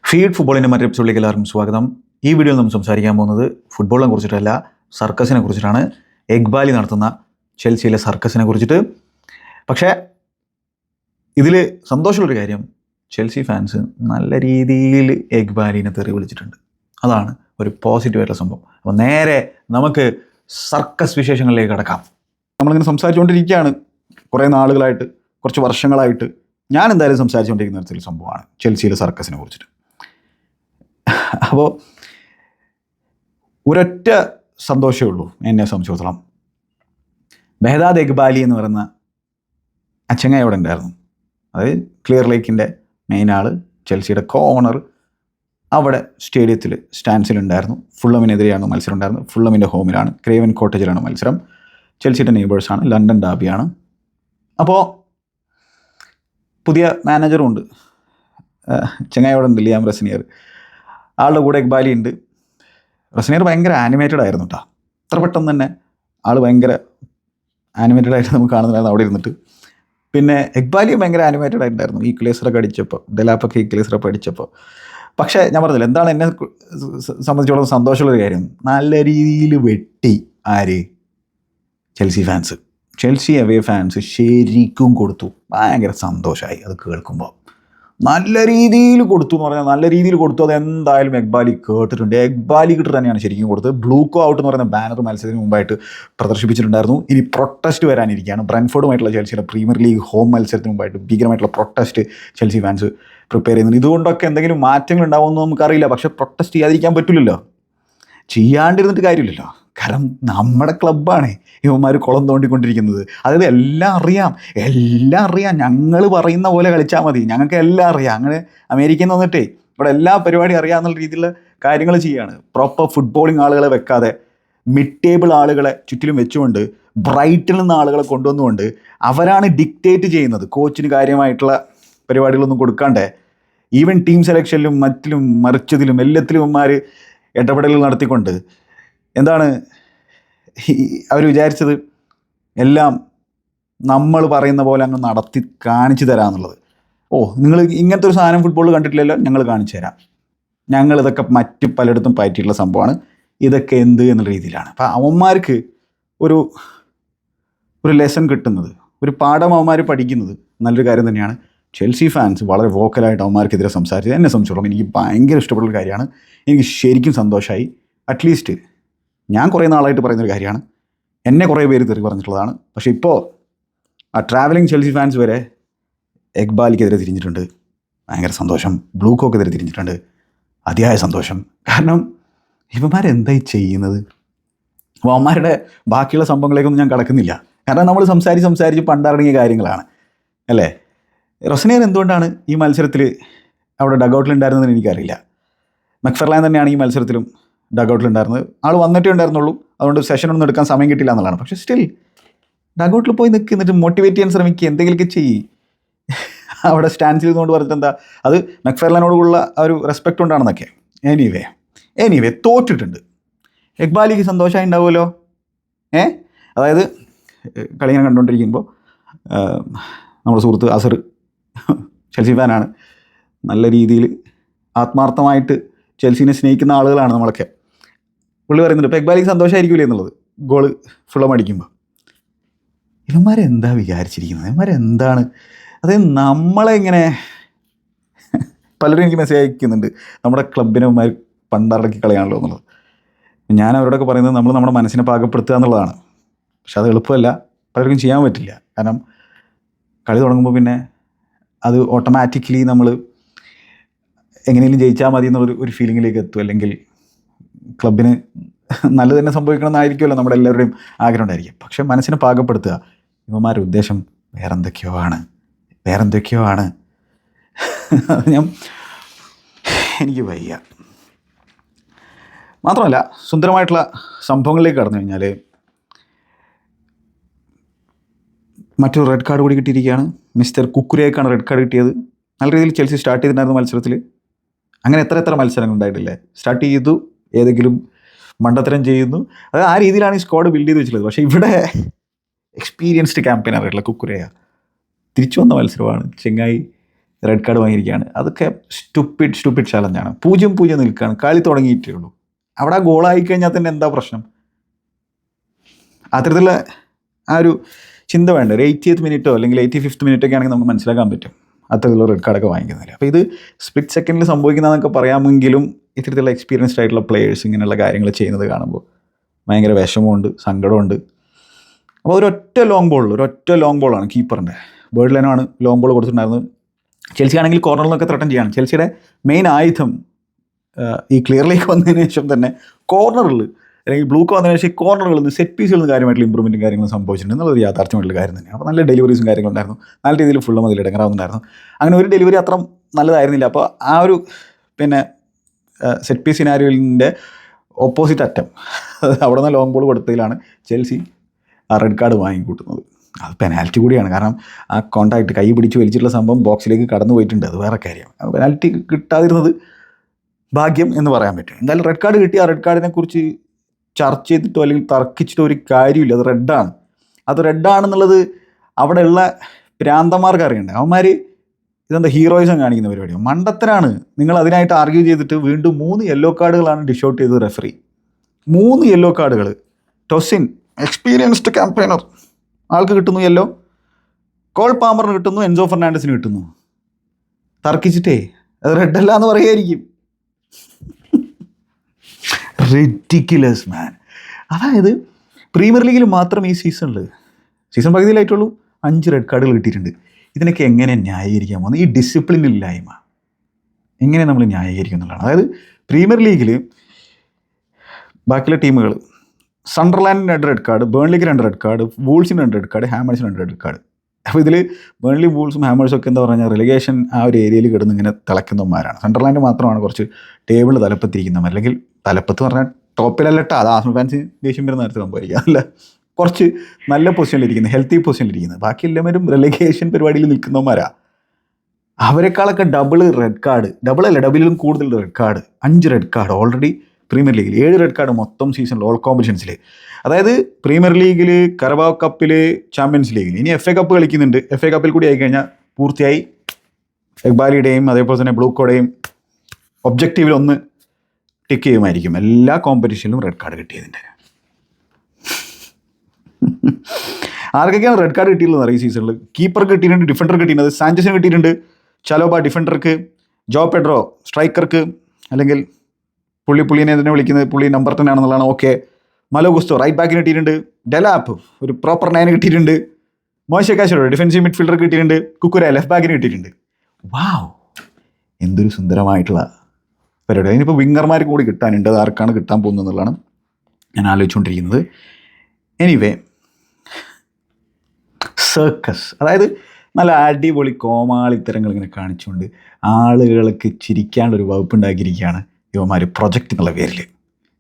Feed ഫുട്ബോളിൻ്റെ മറ്റൊരു എപ്പിസോഡിലേക്ക് എല്ലാവർക്കും സ്വാഗതം. ഈ വീഡിയോയിൽ നമ്മൾ സംസാരിക്കാൻ പോകുന്നത് ഫുട്ബോളിനെ കുറിച്ചിട്ടല്ല, സർക്കസിനെ കുറിച്ചിട്ടാണ്. എഗ്ബാലി നടത്തുന്ന ചെൽസിയിലെ സർക്കസിനെ കുറിച്ചിട്ട്. പക്ഷേ ഇതിൽ സന്തോഷമുള്ളൊരു കാര്യം, ചെൽസി ഫാൻസ് നല്ല രീതിയിൽ എഗ്ബാലിനെ തെറി വിളിച്ചിട്ടുണ്ട്. അതാണ് ഒരു പോസിറ്റീവായിട്ടുള്ള സംഭവം. അപ്പോൾ നേരെ നമുക്ക് സർക്കസ് വിശേഷങ്ങളിലേക്ക് കടക്കാം. നമ്മളിങ്ങനെ സംസാരിച്ചുകൊണ്ടിരിക്കുകയാണ് കുറേ നാളുകളായിട്ട്, കുറച്ച് വർഷങ്ങളായിട്ട്. ഞാൻ എന്തായാലും സംസാരിച്ചുകൊണ്ടിരിക്കുന്ന ഒരു സംഭവമാണ് ചെൽസിയിലെ സർക്കസിനെ കുറിച്ചിട്ട്. അപ്പോൾ ഒരൊറ്റ സന്തോഷമേ ഉള്ളൂ എന്നെ സംബന്ധിച്ചിടത്തോളം. ബെഹദാദ് എഗ്ബാലി എന്ന് പറയുന്ന അച്ചങ്ങ അവിടെ ഉണ്ടായിരുന്നു. അത് ക്ലിയർ ലേക്കിൻ്റെ മെയിൻ ആൾ, ചെൽസിയുടെ ഓണർ. അവിടെ സ്റ്റേഡിയത്തിൽ സ്റ്റാൻഡ്സിലുണ്ടായിരുന്നു. ഫുള്ളമിനെതിരെയാണ് മത്സരം ഉണ്ടായിരുന്നത്. ഫുള്ളമിൻ്റെ ഹോമിലാണ്, ക്രേവൻ കോട്ടേജിലാണ് മത്സരം. ചെൽസിയുടെ നെയ്ബേഴ്സാണ്, ലണ്ടൻ ഡാബിയാണ്. അപ്പോൾ പുതിയ മാനേജറും ഉണ്ട്, ചെങ്ങായി അവിടെ ഉണ്ട്, ലിയാം റസ്നിയർ. ആളുടെ കൂടെ എഗ്ബാലി ഉണ്ട്. റസ്നിയർ ഭയങ്കര ആനിമേറ്റഡ് ആയിരുന്നു കേട്ടോ. അത്ര പെട്ടെന്ന് തന്നെ ആൾ ഭയങ്കര ആനിമേറ്റഡ് ആയിട്ട് നമുക്ക് കാണുന്നുണ്ടായിരുന്നു അവിടെ ഇരുന്നിട്ട്. പിന്നെ എഗ്ബാലിയും ഭയങ്കര ആനിമേറ്റഡ് ആയിട്ടുണ്ടായിരുന്നു ഈ ക്ലേസറൊക്കെ അടിച്ചപ്പോൾ, ഡെലാപ്പൊക്കെ ഈ ക്ലേസറൊക്കെ അടിച്ചപ്പോൾ. പക്ഷേ ഞാൻ പറഞ്ഞില്ല, എന്താണ് എന്നെ സംബന്ധിച്ചോളം സന്തോഷമുള്ളൊരു കാര്യം, നല്ല രീതിയിൽ വെട്ടി ആര്, Chelsea fans, Chelsea away fans ശരിക്കും കൊടുത്തു. ഭയങ്കര സന്തോഷമായി അത് കേൾക്കുമ്പോൾ. നല്ല രീതിയിൽ കൊടുത്തു എന്ന് പറഞ്ഞാൽ നല്ല രീതിയിൽ കൊടുത്തു. അത് എന്തായാലും എഗ്ബാലി കേട്ടിട്ടുണ്ട്. എഗ്ബാലി കിട്ട് തന്നെയാണ് ശരിക്കും കൊടുത്തത്. ബ്ലൂക്കോ ഔട്ട് എന്ന് പറയുന്ന ബാനർ മത്സരത്തിന് മുമ്പായിട്ട് പ്രദർശിപ്പിച്ചിട്ടുണ്ടായിരുന്നു. ഇനി പ്രൊട്ടസ്റ്റ് വരാനിരിക്കുകയാണ്. ബ്രെൻഫോർഡുമായിട്ടുള്ള ചെൽസിയുടെ പ്രീമിയർ ലീഗ് ഹോം മത്സരത്തിന് മുമ്പായിട്ട് ഭീകരമായിട്ടുള്ള പ്രൊട്ടസ്റ്റ് ചെൽസി ഫാൻസ് പ്രിപ്പയർ ചെയ്യുന്നുണ്ട്. ഇതുകൊണ്ടൊക്കെ എന്തെങ്കിലും മാറ്റങ്ങൾ ഉണ്ടാവുമെന്ന് നമുക്കറിയില്ല. പക്ഷേ പ്രൊട്ടസ്റ്റ് ചെയ്യാതിരിക്കാൻ പറ്റില്ലല്ലോ, ചെയ്യാണ്ടിരുന്നിട്ട് കാര്യമില്ലല്ലോ. കാരണം നമ്മുടെ ക്ലബ്ബാണ് ഇവന്മാർ കുളം തോണ്ടിക്കൊണ്ടിരിക്കുന്നത്. അതായത് എല്ലാം അറിയാം. ഞങ്ങൾ പറയുന്ന പോലെ കളിച്ചാൽ മതി, ഞങ്ങൾക്ക് എല്ലാം അറിയാം. അങ്ങനെ അമേരിക്കയിൽ നിന്ന് വന്നിട്ടേ ഇവിടെ എല്ലാ പരിപാടിയും അറിയാമെന്നുള്ള രീതിയിലുള്ള കാര്യങ്ങൾ ചെയ്യുകയാണ്. പ്രോപ്പർ ഫുട്ബോളിങ് ആളുകളെ വെക്കാതെ മിഡ് ടേബിൾ ആളുകളെ ചുറ്റിലും വെച്ചുകൊണ്ട് ബ്രൈറ്റിൽ നിന്ന് ആളുകളെ കൊണ്ടുവന്നുകൊണ്ട് അവരാണ് ഡിക്റ്റേറ്റ് ചെയ്യുന്നത്. കോച്ചിന് കാര്യമായിട്ടുള്ള പരിപാടികളൊന്നും കൊടുക്കാണ്ടേ ഈവൻ ടീം സെലക്ഷനിലും മറ്റിലും മറിച്ചതിലും എല്ലാത്തിലും ഇവന്മാർ ഇടപെടലുകൾ നടത്തിക്കൊണ്ട് എന്താണ് അവർ വിചാരിച്ചത്, എല്ലാം നമ്മൾ പറയുന്ന പോലെ അങ്ങ് നടത്തി കാണിച്ചു തരാമെന്നുള്ളത്. നിങ്ങൾ ഇങ്ങനത്തെ ഒരു സാധനം ഫുട്ബോൾ കണ്ടിട്ടില്ലല്ലോ, ഞങ്ങൾ കാണിച്ചു തരാം. ഞങ്ങളിതൊക്കെ മറ്റ് പലയിടത്തും പറ്റിയിട്ടുള്ള സംഭവമാണ്, ഇതൊക്കെ എന്ത് എന്നുള്ള രീതിയിലാണ്. അപ്പം അവന്മാർക്ക് ഒരു ലെസൺ കിട്ടുന്നത്, ഒരു പാഠം അവന്മാർ പഠിക്കുന്നത് നല്ലൊരു കാര്യം തന്നെയാണ്. ചെൽസി ഫാൻസ് വളരെ വോക്കലായിട്ട് അവന്മാർക്കെതിരെ സംസാരിച്ചത് എന്നെ സംബന്ധിച്ചോളം എനിക്ക് ഭയങ്കര ഇഷ്ടപ്പെട്ടൊരു കാര്യമാണ്. എനിക്ക് ശരിക്കും സന്തോഷമായി. അറ്റ്ലീസ്റ്റ് ഞാൻ കുറേ നാളായിട്ട് പറയുന്നൊരു കാര്യമാണ്, എന്നെ കുറേ പേര് തെറി പറഞ്ഞിട്ടുള്ളതാണ്. പക്ഷേ ഇപ്പോൾ ആ ട്രാവലിംഗ് ചെൽസി ഫാൻസ് വരെ എഗ്ബാലിക്കെതിരെ തിരിഞ്ഞിട്ടുണ്ട്. ഭയങ്കര സന്തോഷം. ബ്ലൂക്കോക്കെതിരെ തിരിഞ്ഞിട്ടുണ്ട്. അതിയായ സന്തോഷം. കാരണം ഇവന്മാരെന്തായി ചെയ്യുന്നത്? അപ്പോൾ അവന്മാരുടെ ബാക്കിയുള്ള സംഭവങ്ങളിലേക്കൊന്നും ഞാൻ കടക്കുന്നില്ല. കാരണം നമ്മൾ സംസാരിച്ച് പണ്ടറങ്ങിയ കാര്യങ്ങളാണ് അല്ലേ. റസ്നിയർ എന്തുകൊണ്ടാണ് ഈ മത്സരത്തിൽ അവിടെ ഡഗൗട്ടിലുണ്ടായിരുന്നതെന്ന് എനിക്കറിയില്ല. മക്ഫെർലാൻ തന്നെയാണ് ഈ മത്സരത്തിലും ഡഗൗട്ടിലുണ്ടായിരുന്നത്. ആൾ വന്നിട്ടേ ഉണ്ടായിരുന്നുള്ളൂ, അതുകൊണ്ട് സെഷനൊന്നും എടുക്കാൻ സമയം കിട്ടില്ല എന്നുള്ളതാണ്. പക്ഷേ സ്റ്റിൽ ഡഗൗട്ടിൽ പോയി നിൽക്കുന്നിട്ട് മോട്ടിവേറ്റ് ചെയ്യാൻ ശ്രമിക്കുക, എന്തെങ്കിലുമൊക്കെ ചെയ്യും. അവിടെ സ്റ്റാൻഡ്സിൽ നിന്നുകൊണ്ട് പറഞ്ഞിട്ട് എന്താ, അത് മക്ഫെർലാനോടുള്ള ആ ഒരു റെസ്പെക്റ്റ് കൊണ്ടാണെന്നൊക്കെ. എനിവേ തോറ്റിട്ടുണ്ട്. എഗ്ബാലിക്ക് സന്തോഷമായി ഉണ്ടാവുമല്ലോ. അതായത് കളി ഇങ്ങനെ കണ്ടുകൊണ്ടിരിക്കുമ്പോൾ നമ്മുടെ സുഹൃത്ത് അസർ ചെൽസി ഫാനാണ്. നല്ല രീതിയിൽ ആത്മാർത്ഥമായിട്ട് ചെൽസിനെ സ്നേഹിക്കുന്ന ആളുകളാണ് നമ്മളൊക്കെ. പുള്ളി പറയുന്നുണ്ട് ഇപ്പോൾ എഗ്ബാലിക്ക് സന്തോഷമായിരിക്കില്ലേ എന്നുള്ളത്, ഗോള് ഫുള്ളം അടിക്കുമ്പോൾ. ഇവന്മാരെന്താ വിചാരിച്ചിരിക്കുന്നത്? ഇവന്മാരെന്താണ്? അതായത് നമ്മളെ ഇങ്ങനെ പലരും എനിക്ക് മെസ്സേജ് അയക്കുന്നുണ്ട്, നമ്മുടെ ക്ലബിനെ ഇവന്മാർ പണ്ടറക്കി കളയാണല്ലോ എന്നുള്ളത്. ഞാൻ അവരോടൊക്കെ പറയുന്നത് നമ്മൾ നമ്മുടെ മനസ്സിനെ പാകപ്പെടുത്തുക എന്നുള്ളതാണ്. പക്ഷെ അത് എളുപ്പമല്ല, പലർക്കും ചെയ്യാൻ പറ്റില്ല. കാരണം കളി തുടങ്ങുമ്പോൾ പിന്നെ അത് ഓട്ടോമാറ്റിക്കലി നമ്മൾ എങ്ങനെയും ജയിച്ചാൽ മതി എന്നുള്ളൊരു ഫീലിങ്ങിലേക്ക് എത്തും. അല്ലെങ്കിൽ ക്ലബിന് നല്ലത് തന്നെ സംഭവിക്കണം എന്നായിരിക്കുമല്ലോ നമ്മുടെ എല്ലാവരുടെയും ആഗ്രഹം ഉണ്ടായിരിക്കും. പക്ഷെ മനസ്സിനെ പാകപ്പെടുത്തുക. ഇവന്മാരുടെ ഉദ്ദേശം വേറെന്തൊക്കെയോ ആണ്. എനിക്ക് വയ്യ. മാത്രമല്ല സുന്ദരമായിട്ടുള്ള സംഭവങ്ങളിലേക്ക് കടന്നു കഴിഞ്ഞാൽ മറ്റൊരു റെഡ് കാർഡ് കൂടി കിട്ടിയിരിക്കുകയാണ്. മിസ്റ്റർ കുക്കുരേക്കാണ് റെഡ് കാർഡ് കിട്ടിയത്. നല്ല രീതിയിൽ ചെൽസി സ്റ്റാർട്ട് ചെയ്തിട്ടുണ്ടായിരുന്നു മത്സരത്തിൽ. അങ്ങനെ എത്ര മത്സരങ്ങൾ ഉണ്ടായിട്ടില്ലേ. സ്റ്റാർട്ട് ചെയ്തു, ഏതെങ്കിലും മണ്ടത്തരം ചെയ്യുന്നു, അത് ആ രീതിയിലാണ് ഈ സ്ക്വാഡ് ബിൽഡ് ചെയ്ത് വെച്ചിട്ടുള്ളത്. പക്ഷേ ഇവിടെ എക്സ്പീരിയൻസ്ഡ് ക്യാമ്പയിനായിട്ടുള്ള കുക്കുരേയ തിരിച്ചു വന്ന മത്സരമാണ്. ചെങ്ങായി റെഡ് കാർഡ് വാങ്ങിയിരിക്കുകയാണ്. അതൊക്കെ സ്റ്റുപ്പിഡ് ചലഞ്ചാണ്. 0-0 നിൽക്കുകയാണ്, കളി തുടങ്ങിയിട്ടേ ഉള്ളൂ. അവിടെ ഗോളായി കഴിഞ്ഞാൽ തന്നെ എന്താ പ്രശ്നം? അത്തരത്തിലുള്ള ആ ഒരു ചിന്ത വേണ്ട. ഒരു 80th മിനിറ്റോ അല്ലെങ്കിൽ 85th മിനിറ്റൊക്കെ ആണെങ്കിൽ നമുക്ക് മനസ്സിലാക്കാൻ പറ്റും അത്തരത്തിലുള്ള റെഡ് കാർഡൊക്കെ വാങ്ങിക്കുന്നില്ല. അപ്പോൾ ഇത് സ്പ്ലിറ്റ് സെക്കൻഡിൽ സംഭവിക്കുന്നതെന്നൊക്കെ പറയാമെങ്കിലും ഇത്തരത്തിലുള്ള എക്സ്പീരിയൻസ്ഡ് ആയിട്ടുള്ള പ്ലേയേഴ്സ് ഇങ്ങനെയുള്ള കാര്യങ്ങൾ ചെയ്യുന്നത് കാണുമ്പോൾ ഭയങ്കര വിഷമമുണ്ട്, സങ്കടമുണ്ട്. അപ്പോൾ ഒരൊറ്റ ലോങ് ബോളാണ് കീപ്പറിൻ്റെ. ബേർഡ് ലൈനാണ് ലോങ് ബോൾ കൊടുത്തിട്ടുണ്ടായിരുന്നത്. ചെൽസി ആണെങ്കിൽ കോർണറിൽ നിന്നൊക്കെ ത്രട്ടൻ ചെയ്യാണ്. ചെൽസിയുടെ മെയിൻ ആയുധം ഈ ക്ലിയറിലേക്ക് വന്നതിന് ശേഷം തന്നെ കോർണറിൽ അല്ലെങ്കിൽ ബ്ലൂക്ക് വന്നതിന് ശേഷം കോർണറുകളിൽ നിന്ന് സെറ്റ് പീസുകളിൽ നിന്ന് കാര്യമായിട്ടുള്ള ഇമ്പ്രൂവ്മെൻറ്റും കാര്യങ്ങളും സംഭവിച്ചിട്ടുണ്ട് എന്നുള്ളൊരു യാഥാർത്ഥ്യമായിട്ടുള്ള കാര്യം തന്നെയാണ്. അപ്പോൾ നല്ല ഡെലിവറീസും കാര്യങ്ങളുണ്ടായിരുന്നു, നല്ല രീതിയിൽ ഫുള്ളും അതിൽ ഇടങ്ങാറാവുന്നുണ്ടായിരുന്നു. അങ്ങനെ ഒരു ഡെലിവറി അത്ര നല്ലതായിരുന്നില്ല. അപ്പോൾ ആ ഒരു സെറ്റ് പീസ് സിനാരിയോയിൻ്റെ ഓപ്പോസിറ്റ് അറ്റം അവിടെ നിന്ന് ലോങ് ബോൾ കൊടുത്തതിലാണ് ചെൽസി ആ റെഡ് കാർഡ് വാങ്ങിക്കൂട്ടുന്നത്. അത് പെനാൽറ്റി കൂടിയാണ്. കാരണം ആ കോൺടാക്റ്റ് കൈ പിടിച്ച് വലിച്ചിട്ടുള്ള സംഭവം ബോക്സിലേക്ക് കടന്നു പോയിട്ടുണ്ട്, അത് വേറെ കാര്യം. പെനാൽറ്റി കിട്ടാതിരുന്നത് ഭാഗ്യം എന്ന് പറയാൻ പറ്റും. എന്തായാലും റെഡ് കാർഡ് കിട്ടി. ആ റെഡ് കാർഡിനെ കുറിച്ച് ചർച്ച ചെയ്തിട്ടോ അല്ലെങ്കിൽ തർക്കിച്ചിട്ടോ ഒരു കാര്യമില്ല. അത് റെഡാണ്. അത് റെഡാണെന്നുള്ളത് അവിടെയുള്ള പ്രാന്തന്മാർക്ക് അറിയണ്ടേ. അവന്മാർ ഇതെന്താ ഹീറോയിസം കാണിക്കുന്ന പരിപാടിയാണ്, മണ്ടത്തരാണ്. നിങ്ങൾ അതിനായിട്ട് ആർഗ്യൂ ചെയ്തിട്ട് വീണ്ടും 3 യെല്ലോ കാർഡുകളാണ് ഡിഷ് ഔട്ട് ചെയ്തത് റെഫറി. 3 യെല്ലോ കാർഡുകൾ. ടൊസിൻ എക്സ്പീരിയൻസ്ഡ് ക്യാമ്പയിനർ, ആൾക്ക് കിട്ടുന്നു യെല്ലോ. കോൾ പാമറിന് കിട്ടുന്നു, എൻസോ ഫെർണാണ്ടസിന് കിട്ടുന്നു. തർക്കിച്ചിട്ടേ അത് റെഡല്ല എന്ന് പറയുമായിരിക്കും. റിഡിക്കുലസ് മാൻ. അതായത് പ്രീമിയർ ലീഗിൽ മാത്രം ഈ സീസൺ പകുതിയിലായിട്ടുള്ളൂ 5 റെഡ് കാർഡുകൾ കിട്ടിയിട്ടുണ്ട്. ഇതിനൊക്കെ എങ്ങനെ ന്യായീകരിക്കാൻ പോകുന്നത്? ഈ ഡിസിപ്ലിൻ ഇല്ലായ്മ എങ്ങനെ നമ്മൾ ന്യായീകരിക്കും എന്നുള്ളതാണ്. അതായത് പ്രീമിയർ ലീഗിൽ ബാക്കിയുള്ള ടീമുകൾ സണ്ടർലാൻഡിന് 2 റെഡ് കാർഡ്, ബേൺലിക്ക് 2 റെഡ് കാർഡ്, വൂൾസിന് 2 റെഡ് കാർഡ്, ഹാമേഴ്സിന് 2 റെഡ് കാർഡ്. അപ്പോൾ ഇതിൽ ബേൺലി, വൂൾസും ഹാമേഴ്സും ഒക്കെ എന്താ പറഞ്ഞാൽ റിലിഗേഷൻ ആ ഒരു ഏരിയയിൽ കിടന്ന് ഇങ്ങനെ തിളക്കുന്നവന്മാരാണ്. സണ്ടർലാൻഡ് മാത്രമാണ് കുറച്ച് ടേബിളിൽ തലപ്പത്തിരിക്കുന്നവർ. അല്ലെങ്കിൽ തലപ്പത്ത് പറഞ്ഞാൽ ടോപ്പിലല്ലട്ട, അത് ആസ്മൽ ഫാൻസ് ദേഷ്യം വരുന്ന നേരത്തെ സംഭവിക്കുക. അല്ല, കുറച്ച് നല്ല പൊസിഷനിലിരിക്കുന്നത്, ഹെൽത്തി പൊസിഷനിലിരിക്കുന്നത്. ബാക്കി എല്ലാവരും റിലിഗേഷൻ പരിപാടിയിൽ നിൽക്കുന്നവന്മാരാ. അവരെക്കാളൊക്കെ ഡബിളിലും കൂടുതൽ red card. 5 red card already premier ലീഗിൽ. 7 റെഡ് കാർഡ് മൊത്തം സീസണിൽ ഓൾ കോമ്പറ്റീഷൻസിൽ. അതായത് പ്രീമിയർ ലീഗിൽ, കരബാവ് കപ്പിൽ, ചാമ്പ്യൻസ് ലീഗിൽ. ഇനി FA കപ്പ് കളിക്കുന്നുണ്ട്. FA കപ്പിൽ കൂടി ആയിക്കഴിഞ്ഞാൽ പൂർത്തിയായി. എക്ബാലിയുടെയും അതേപോലെ തന്നെ ബ്ലൂക്കോടെയും ഒബ്ജക്റ്റീവിൽ ഒന്ന് ടിക്ക് ചെയ്യുമായിരിക്കും. എല്ലാ കോമ്പറ്റീഷനിലും റെഡ് കാർഡ് കിട്ടിയതിൻ്റെ. ആർക്കൊക്കെയാണ് റെഡ് കാർഡ് കിട്ടിയിട്ടുള്ളത് ഈ സീസണിൽ? കീപ്പർക്ക് കിട്ടിയിട്ടുണ്ട്, ഡിഫൻഡർ കിട്ടിയിട്ടുണ്ട്. സാഞ്ചസിന് കിട്ടിയിട്ടുണ്ട്, ചലോബ ഡിഫൻഡർക്ക്, ജോ പെഡ്രോ സ്ട്രൈക്കർക്ക്, അല്ലെങ്കിൽ പുള്ളിനെ തന്നെ വിളിക്കുന്നത് പുള്ളി നമ്പർ 10 ആണെന്നുള്ളതാണ്. ഓക്കെ. മലോ ഗുസ്തോ റൈറ്റ് ബാക്കിന് കിട്ടിയിട്ടുണ്ട്. ഡെലാപ്പ് ഒരു പ്രോപ്പർ 9 കിട്ടിയിട്ടുണ്ട്. മോശ കാശോ ഡിഫൻസീവ് മിഡ്ഫീൽഡർ കിട്ടിയിട്ടുണ്ട്. കുക്കുര ലെഫ്റ്റ് ബാക്കിന് കിട്ടിയിട്ടുണ്ട്. വാവ്, എന്തൊരു സുന്ദരമായിട്ടുള്ള പരിപാടി. അതിനിപ്പോൾ വിങ്ങർമാർ കൂടി കിട്ടാനുണ്ട്. അത് ആർക്കാണ് കിട്ടാൻ പോകുന്നത് എന്നുള്ളതാണ് ഞാൻ ആലോചിച്ചുകൊണ്ടിരിക്കുന്നത്. എനിവേ, സർക്കസ്, അതായത് നല്ല അടിപൊളി കോമാളിത്തരങ്ങൾ ഇങ്ങനെ കാണിച്ചുകൊണ്ട് ആളുകൾക്ക് ചിരിക്കാനുള്ളൊരു വകുപ്പ് ഉണ്ടാക്കിയിരിക്കുകയാണ് ഇവന്മാർ പ്രൊജക്റ്റ് എന്നുള്ള പേരിൽ.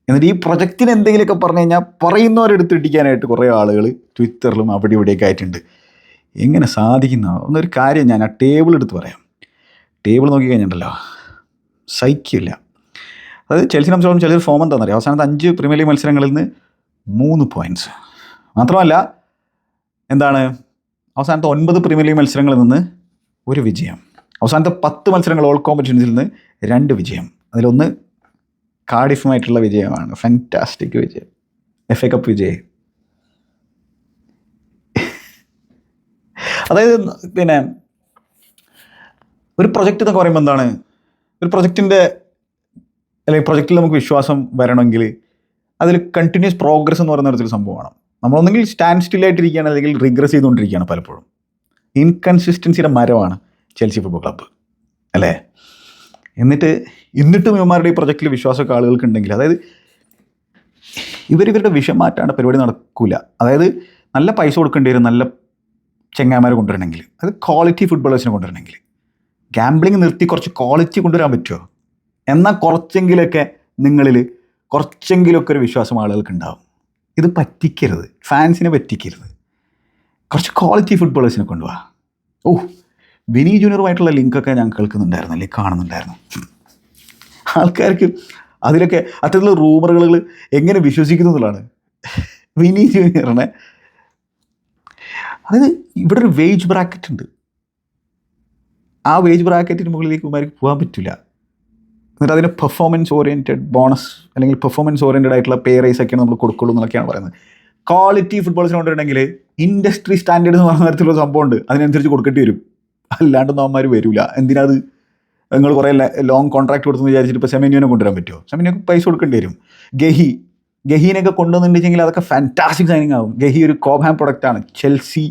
എന്നിട്ട് ഈ പ്രൊജക്റ്റിന് എന്തെങ്കിലുമൊക്കെ പറഞ്ഞു കഴിഞ്ഞാൽ പറയുന്നവരെടുത്തിട്ടിക്കാനായിട്ട് കുറേ ആളുകൾ ട്വിറ്ററിലും അവിടെ ഇവിടെയൊക്കെ ആയിട്ടുണ്ട്. എങ്ങനെ സാധിക്കുന്ന ഒന്നൊരു കാര്യം ഞാൻ ആ ടേബിൾ എടുത്ത് പറയാം. ടേബിൾ നോക്കി കഴിഞ്ഞിട്ടുണ്ടല്ലോ, സഹിക്കില്ല. അതായത് ചെൽസിനെ സംബന്ധിച്ചോളം ചെറിയൊരു ഫോം എന്താണെന്ന് അറിയാം. അവസാനത്തെ 5 പ്രീമിയർ ലീഗ് മത്സരങ്ങളിൽ നിന്ന് 3 പോയിൻറ്റ്സ്. മാത്രമല്ല എന്താണ്, അവസാനത്തെ 9 പ്രീമിയർ ലീഗ് മത്സരങ്ങളിൽ നിന്ന് 1 വിജയം. അവസാനത്തെ 10 മത്സരങ്ങൾ ഓൾ കോമ്പറ്റീഷൻസിൽ നിന്ന് 2 വിജയം. അതിലൊന്ന് കാർഡിഫുമായിട്ടുള്ള വിജയമാണ്. ഫാന്റാസ്റ്റിക് വിജയം, FA കപ്പ് വിജയം. അതായത് പിന്നെ ഒരു പ്രൊജക്റ്റ് എന്നൊക്കെ പറയുമ്പോൾ എന്താണ്, ഒരു പ്രൊജക്റ്റിൻ്റെ അല്ലെങ്കിൽ പ്രൊജക്റ്റിൽ നമുക്ക് വിശ്വാസം വരണമെങ്കിൽ അതിൽ കണ്ടിന്യൂസ് പ്രോഗ്രസ് എന്ന് പറയുന്ന ഒരു സംഭവമാണ്. നമ്മളൊന്നെങ്കിൽ സ്റ്റാൻഡ് സ്റ്റില്ലായിട്ടിരിക്കുകയാണ്, അല്ലെങ്കിൽ റിഗ്രസ് ചെയ്തുകൊണ്ടിരിക്കുകയാണ്. പലപ്പോഴും ഇൻകൺസിസ്റ്റൻസിയുടെ മരമാണ് ചെൽസി ഫുട്ബോൾ ക്ലബ്ബ്, അല്ലേ? എന്നിട്ടും ഇവന്മാരുടെ ഈ പ്രൊജക്റ്റിൽ വിശ്വാസമൊക്കെ ആളുകൾക്ക് ഉണ്ടെങ്കിൽ, അതായത് ഇവരുടെ വിഷം മാറ്റാണ്ട് പരിപാടി നടക്കില്ല. അതായത് നല്ല പൈസ കൊടുക്കേണ്ടി വരും നല്ല ചെങ്ങാമാരെ കൊണ്ടുവരണമെങ്കിൽ, അത് ക്വാളിറ്റി ഫുട്ബോളേഴ്സിനെ കൊണ്ടുവരണമെങ്കിൽ. ഗാംബ്ലിങ് നിർത്തി കുറച്ച് ക്വാളിറ്റി കൊണ്ടുവരാൻ പറ്റുമോ? എന്നാൽ കുറച്ചെങ്കിലൊക്കെ നിങ്ങളിൽ കുറച്ചെങ്കിലുമൊക്കെ ഒരു വിശ്വാസം ആളുകൾക്ക് ഉണ്ടാവും. ഇത് പറ്റിക്കരുത്, ഫാൻസിനെ പറ്റിക്കരുത്. കുറച്ച് ക്വാളിറ്റി ഫുട്ബോളേഴ്സിനെ കൊണ്ടുപോവാ. വിനി ജൂനിയറുമായിട്ടുള്ള ലിങ്കൊക്കെ ഞാൻ കേൾക്കുന്നുണ്ടായിരുന്നു, അല്ലെങ്കിൽ കാണുന്നുണ്ടായിരുന്നു. ആൾക്കാർക്ക് അതിലൊക്കെ അത്തരത്തിലുള്ള റൂമറുകൾ എങ്ങനെ വിശ്വസിക്കുന്നു എന്നുള്ളതാണ്. വിനി ജൂനിയറിനെ, അതായത് ഇവിടെ ഒരു വേജ് ബ്രാക്കറ്റ് ഉണ്ട്. ആ വേജ് ബ്രാക്കറ്റിന് മുകളിലേക്ക് ഇവന്മാർക്ക് പോകാൻ പറ്റില്ല. എന്നിട്ട് അതിന് പെർഫോമൻസ് ഓറിയൻറ്റഡ് ബോണസ് അല്ലെങ്കിൽ പെർഫോമൻസ് ഓറിയൻറ്റഡ് ആയിട്ടുള്ള പേ റൈസ് ഒക്കെയാണ് നമ്മൾ കൊടുക്കുള്ളൂ എന്നൊക്കെയാണ് പറയുന്നത്. ക്വാളിറ്റി ഫുട്ബോൾസിനെ കൊണ്ടുവരണമെങ്കിൽ ഇൻഡസ്ട്രി സ്റ്റാൻഡേർഡ് എന്ന് പറഞ്ഞ തരത്തിലുള്ള സംഭവമുണ്ട്, അതിനനുസരിച്ച് കൊടുക്കേണ്ടി വരും. അല്ലാണ്ടൊന്നും അവന്മാർ വരില്ല. എന്തിനാ അത് നിങ്ങൾ കുറേ ലോങ് കോൺട്രാക്ട് കൊടുത്തെന്ന് വിചാരിച്ചിട്ട് ഇപ്പോൾ സെമന്യൂനെ കൊണ്ടുവരാൻ പറ്റുമോ? സെമന്യൂക്ക് പൈസ കൊടുക്കേണ്ടി വരും. ഗഹീനൊക്കെ കൊണ്ടുവന്നിട്ടുണ്ടെങ്കിൽ അതൊക്കെ ഫാൻറ്റാസ്റ്റിക് സൈനിങ് ആവും. ഗഹി ഒരു കോബ്ഹാം പ്രൊഡക്റ്റാണ്, ചെൽസി